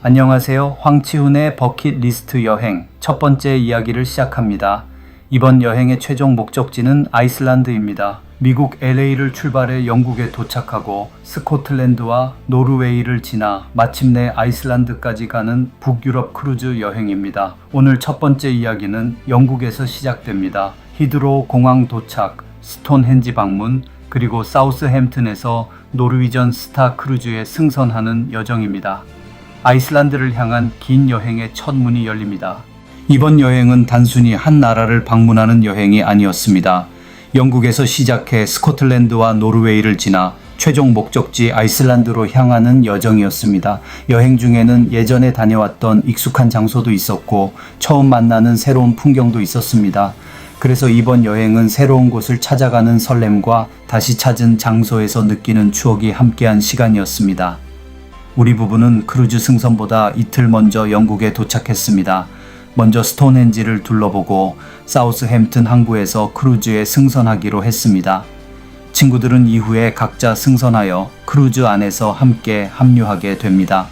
안녕하세요. 황치훈의 버킷리스트 여행 첫 번째 이야기를 시작합니다. 이번 여행의 최종 목적지는 아이슬란드입니다. 미국 LA를 출발해 영국에 도착하고 스코틀랜드와 노르웨이를 지나 마침내 아이슬란드까지 가는 북유럽 크루즈 여행입니다. 오늘 첫 번째 이야기는 영국에서 시작됩니다. 히드로 공항 도착, 스톤헨지 방문, 그리고 사우스햄튼에서 노르위전 스타 크루즈에 승선하는 여정입니다. 아이슬란드를 향한 긴 여행의 첫 문이 열립니다. 이번 여행은 단순히 한 나라를 방문하는 여행이 아니었습니다. 영국에서 시작해 스코틀랜드와 노르웨이를 지나 최종 목적지 아이슬란드로 향하는 여정이었습니다. 여행 중에는 예전에 다녀왔던 익숙한 장소도 있었고 처음 만나는 새로운 풍경도 있었습니다. 그래서 이번 여행은 새로운 곳을 찾아가는 설렘과 다시 찾은 장소에서 느끼는 추억이 함께한 시간이었습니다. 우리 부부는 크루즈 승선보다 이틀 먼저 영국에 도착했습니다. 먼저 스톤헨지를 둘러보고 사우스햄튼 항구에서 크루즈에 승선하기로 했습니다. 친구들은 이후에 각자 승선하여 크루즈 안에서 함께 합류하게 됩니다.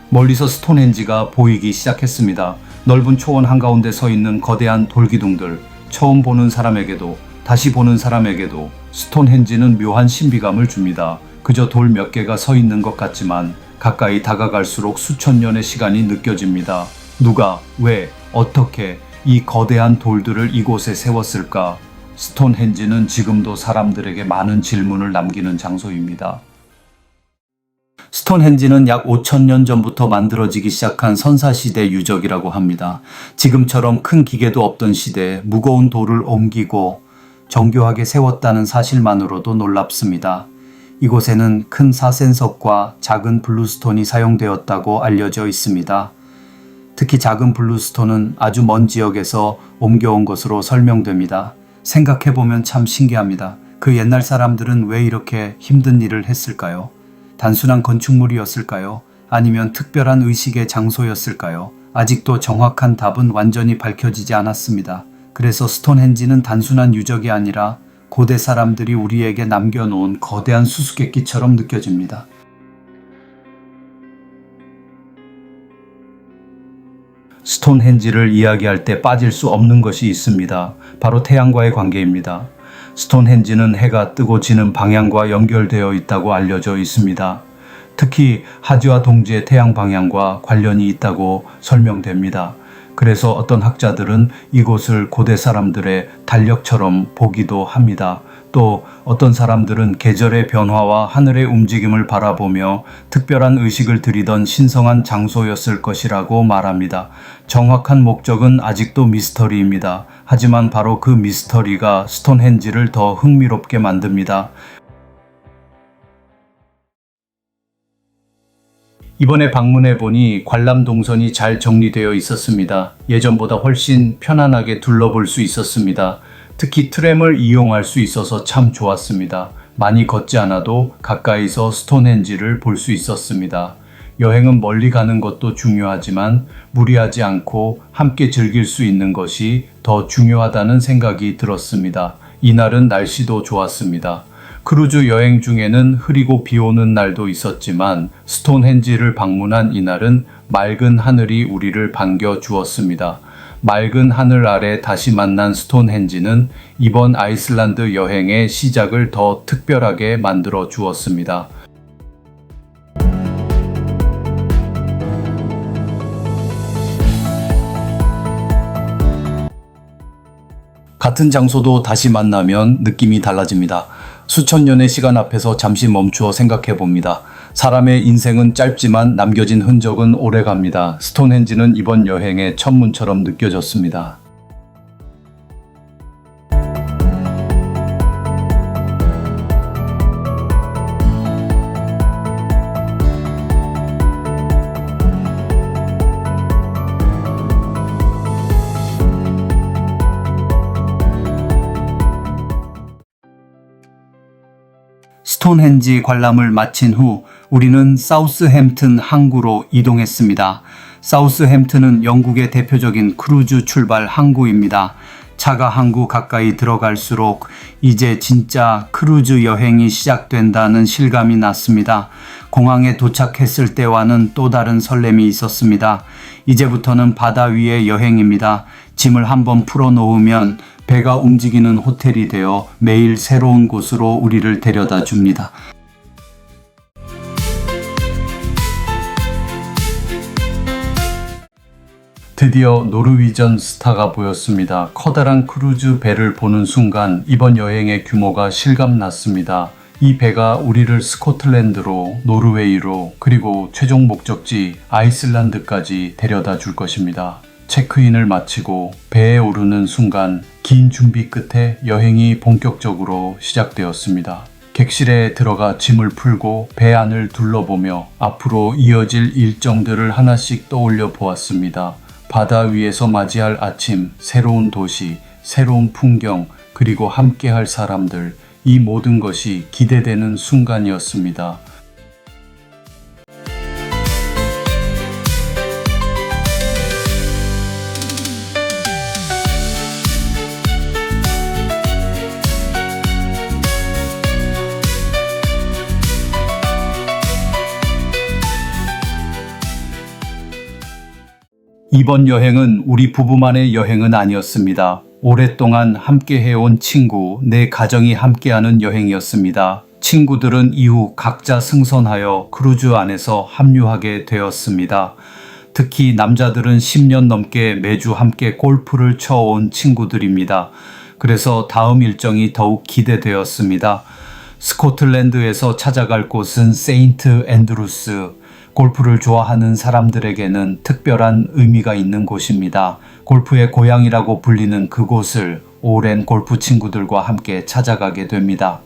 멀리서 스톤헨지가 보이기 시작했습니다. 넓은 초원 한가운데 서 있는 거대한 돌기둥들, 처음 보는 사람에게도 다시 보는 사람에게도 스톤헨지는 묘한 신비감을 줍니다. 그저 돌 몇 개가 서 있는 것 같지만 가까이 다가갈수록 수천 년의 시간이 느껴집니다. 누가, 왜, 어떻게 이 거대한 돌들을 이곳에 세웠을까? 스톤헨지는 지금도 사람들에게 많은 질문을 남기는 장소입니다. 스톤헨지는 약 5,000년 전부터 만들어지기 시작한 선사시대 유적이라고 합니다. 지금처럼 큰 기계도 없던 시대에 무거운 돌을 옮기고 정교하게 세웠다는 사실만으로도 놀랍습니다. 이곳에는 큰 사센석과 작은 블루스톤이 사용되었다고 알려져 있습니다. 특히 작은 블루스톤은 아주 먼 지역에서 옮겨온 것으로 설명됩니다. 생각해보면 참 신기합니다. 그 옛날 사람들은 왜 이렇게 힘든 일을 했을까요? 단순한 건축물이었을까요? 아니면 특별한 의식의 장소였을까요? 아직도 정확한 답은 완전히 밝혀지지 않았습니다. 그래서 스톤헨지는 단순한 유적이 아니라 고대 사람들이 우리에게 남겨놓은 거대한 수수께끼처럼 느껴집니다. 스톤헨지를 이야기할 때 빠질 수 없는 것이 있습니다. 바로 태양과의 관계입니다. 스톤헨지는 해가 뜨고 지는 방향과 연결되어 있다고 알려져 있습니다. 특히 하지와 동지의 태양 방향과 관련이 있다고 설명됩니다. 그래서 어떤 학자들은 이곳을 고대 사람들의 달력처럼 보기도 합니다. 또 어떤 사람들은 계절의 변화와 하늘의 움직임을 바라보며 특별한 의식을 드리던 신성한 장소였을 것이라고 말합니다. 정확한 목적은 아직도 미스터리입니다. 하지만 바로 그 미스터리가 스톤헨지를 더 흥미롭게 만듭니다. 이번에 방문해보니 관람 동선이 잘 정리되어 있었습니다. 예전보다 훨씬 편안하게 둘러볼 수 있었습니다. 특히 트램을 이용할 수 있어서 참 좋았습니다. 많이 걷지 않아도 가까이서 스톤헨지를 볼 수 있었습니다. 여행은 멀리 가는 것도 중요하지만 무리하지 않고 함께 즐길 수 있는 것이 더 중요하다는 생각이 들었습니다. 이날은 날씨도 좋았습니다. 크루즈 여행 중에는 흐리고 비 오는 날도 있었지만 스톤헨지를 방문한 이날은 맑은 하늘이 우리를 반겨 주었습니다. 맑은 하늘 아래 다시 만난 스톤헨지는 이번 아이슬란드 여행의 시작을 더 특별하게 만들어 주었습니다. 같은 장소도 다시 만나면 느낌이 달라집니다. 수천 년의 시간 앞에서 잠시 멈추어 생각해 봅니다. 사람의 인생은 짧지만 남겨진 흔적은 오래갑니다. 스톤헨지는 이번 여행의 천문처럼 느껴졌습니다. 스톤헨지 관람을 마친 후 우리는 사우스햄튼 항구로 이동했습니다. 사우스햄튼은 영국의 대표적인 크루즈 출발 항구입니다. 차가 항구 가까이 들어갈수록 이제 진짜 크루즈 여행이 시작된다는 실감이 났습니다. 공항에 도착했을 때와는 또 다른 설렘이 있었습니다. 이제부터는 바다 위의 여행입니다. 짐을 한번 풀어놓으면 배가 움직이는 호텔이 되어 매일 새로운 곳으로 우리를 데려다 줍니다. 드디어 노르위전 스타가 보였습니다. 커다란 크루즈 배를 보는 순간 이번 여행의 규모가 실감났습니다. 이 배가 우리를 스코틀랜드로, 노르웨이로, 그리고 최종 목적지 아이슬란드까지 데려다 줄 것입니다. 체크인을 마치고 배에 오르는 순간 긴 준비 끝에 여행이 본격적으로 시작되었습니다. 객실에 들어가 짐을 풀고 배 안을 둘러보며 앞으로 이어질 일정들을 하나씩 떠올려 보았습니다. 바다 위에서 맞이할 아침, 새로운 도시, 새로운 풍경, 그리고 함께할 사람들, 이 모든 것이 기대되는 순간이었습니다. 이번 여행은 우리 부부만의 여행은 아니었습니다. 오랫동안 함께 해온 친구, 내 가정이 함께하는 여행이었습니다. 친구들은 이후 각자 승선하여 크루즈 안에서 합류하게 되었습니다. 특히 남자들은 10년 넘게 매주 함께 골프를 쳐온 친구들입니다. 그래서 다음 일정이 더욱 기대되었습니다. 스코틀랜드에서 찾아갈 곳은 세인트 앤드루스. 골프를 좋아하는 사람들에게는 특별한 의미가 있는 곳입니다. 골프의 고향이라고 불리는 그곳을 오랜 골프 친구들과 함께 찾아가게 됩니다.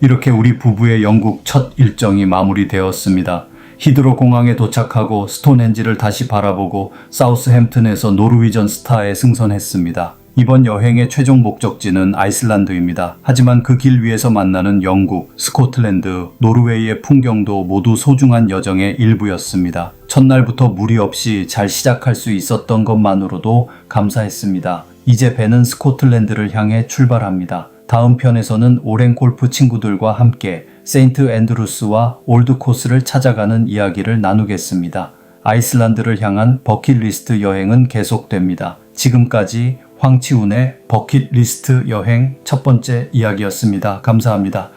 이렇게 우리 부부의 영국 첫 일정이 마무리되었습니다. 히드로 공항에 도착하고 스톤헨지를 다시 바라보고 사우스햄튼에서 노르위전 스타에 승선했습니다. 이번 여행의 최종 목적지는 아이슬란드입니다. 하지만 그 길 위에서 만나는 영국, 스코틀랜드, 노르웨이의 풍경도 모두 소중한 여정의 일부였습니다. 첫날부터 무리 없이 잘 시작할 수 있었던 것만으로도 감사했습니다. 이제 배는 스코틀랜드를 향해 출발합니다. 다음 편에서는 오랜 골프 친구들과 함께 세인트 앤드루스와 올드 코스를 찾아가는 이야기를 나누겠습니다. 아이슬란드를 향한 버킷리스트 여행은 계속됩니다. 지금까지 황치훈의 버킷리스트 여행 첫 번째 이야기였습니다. 감사합니다.